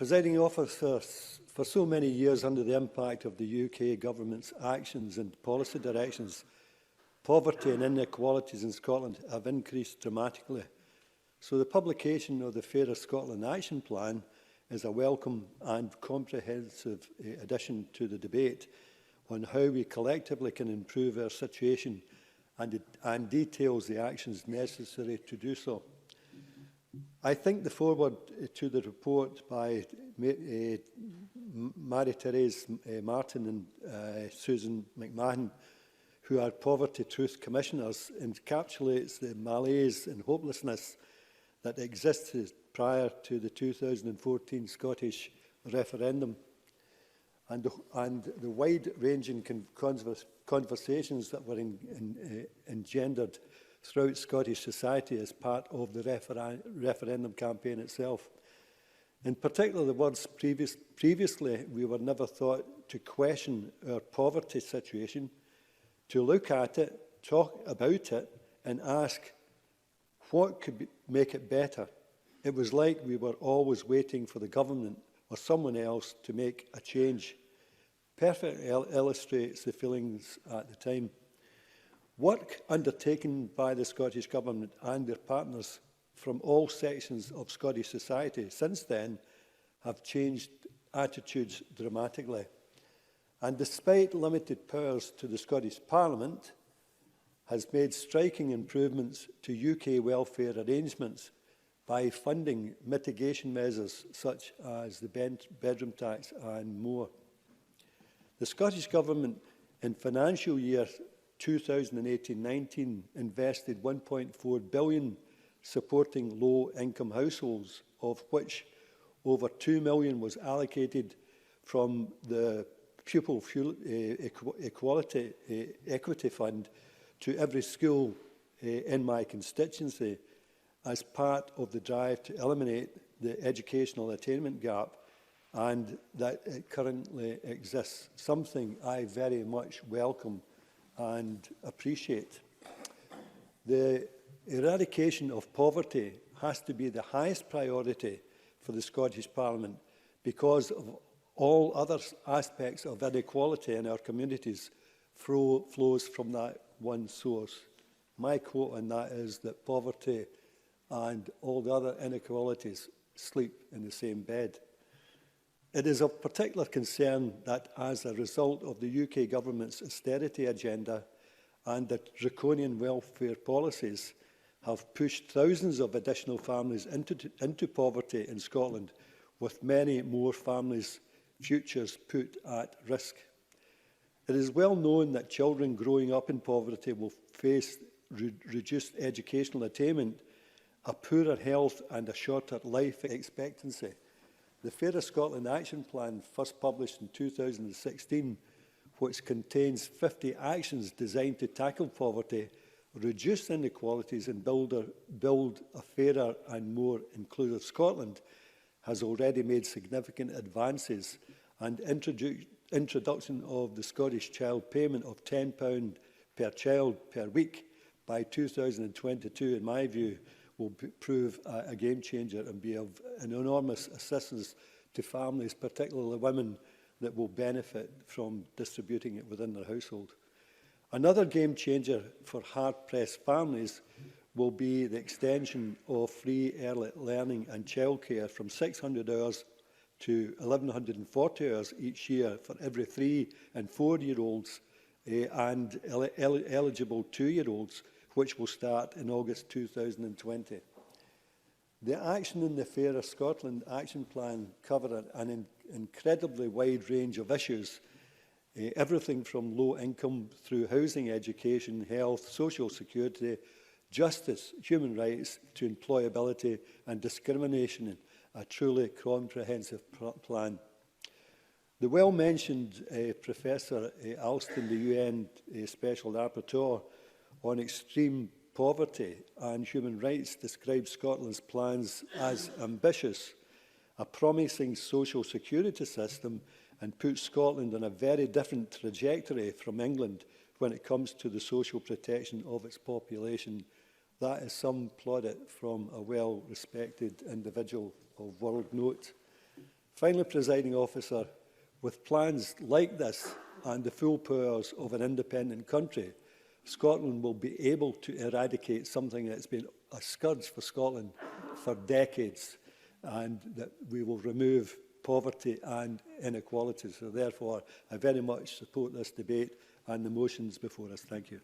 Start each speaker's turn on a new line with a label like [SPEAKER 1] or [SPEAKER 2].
[SPEAKER 1] Presiding officer, for so many years under the impact of the UK Government's actions and policy directions, poverty and inequalities in Scotland have increased dramatically. So the publication of the Fairer Scotland Action Plan is a welcome and comprehensive addition to the debate on how we collectively can improve our situation and details the actions necessary to do so. I think the foreword to the report by Marie-Therese Martin and Susan McMahon, who are Poverty Truth Commissioners, encapsulates the malaise and hopelessness that existed prior to the 2014 Scottish referendum, and the wide-ranging conversations that were engendered throughout Scottish society as part of the referendum campaign itself. In particular, the words previously, we were never thought to question our poverty situation, to look at it, talk about it, and ask what could make it better. It was like we were always waiting for the government or someone else to make a change. Perfectly illustrates the feelings at the time. Work undertaken by the Scottish Government and their partners from all sections of Scottish society since then have changed attitudes dramatically. And despite limited powers to the Scottish Parliament, has made striking improvements to UK welfare arrangements by funding mitigation measures such as the bedroom tax and more. The Scottish Government in financial year 2018-19 invested £1.4 billion supporting low-income households, of which over £2 million was allocated from the Pupil Equity Fund to every school in my constituency as part of the drive to eliminate the educational attainment gap, and that it currently exists, something I very much welcome and appreciate. The eradication of poverty has to be the highest priority for the Scottish Parliament because of all other aspects of inequality in our communities flows from that one source. My quote on that is that poverty and all the other inequalities sleep in the same bed. It is of particular concern that as a result of the UK Government's austerity agenda and the draconian welfare policies have pushed thousands of additional families into poverty in Scotland, with many more families' futures put at risk. It is well known that children growing up in poverty will face reduced educational attainment, a poorer health and a shorter life expectancy. The Fairer Scotland Action Plan, first published in 2016, which contains 50 actions designed to tackle poverty, reduce inequalities and build a fairer and more inclusive Scotland, has already made significant advances, and introduction of the Scottish Child Payment of £10 per child per week by 2022, in my view, will prove a game changer and be of an enormous assistance to families, particularly women, that will benefit from distributing it within their household. Another game changer for hard-pressed families will be the extension of free early learning and childcare from 600 hours to 1,140 hours each year for every 3- and 4-year-olds and eligible 2-year-olds, which will start in August 2020. The action in the Fairer Scotland Action Plan covered an incredibly wide range of issues, everything from low income through housing, education, health, social security, justice, human rights to employability and discrimination, a truly comprehensive plan. The well-mentioned Professor Alston, the UN Special Rapporteur on extreme poverty and human rights, described Scotland's plans as ambitious, a promising social security system, and put Scotland on a very different trajectory from England when it comes to the social protection of its population. That is some plaudit from a well-respected individual of world note. Finally, Presiding Officer, with plans like this and the full powers of an independent country, Scotland will be able to eradicate something that's been a scourge for Scotland for decades, and that we will remove poverty and inequality. So therefore, I very much support this debate and the motions before us. Thank you.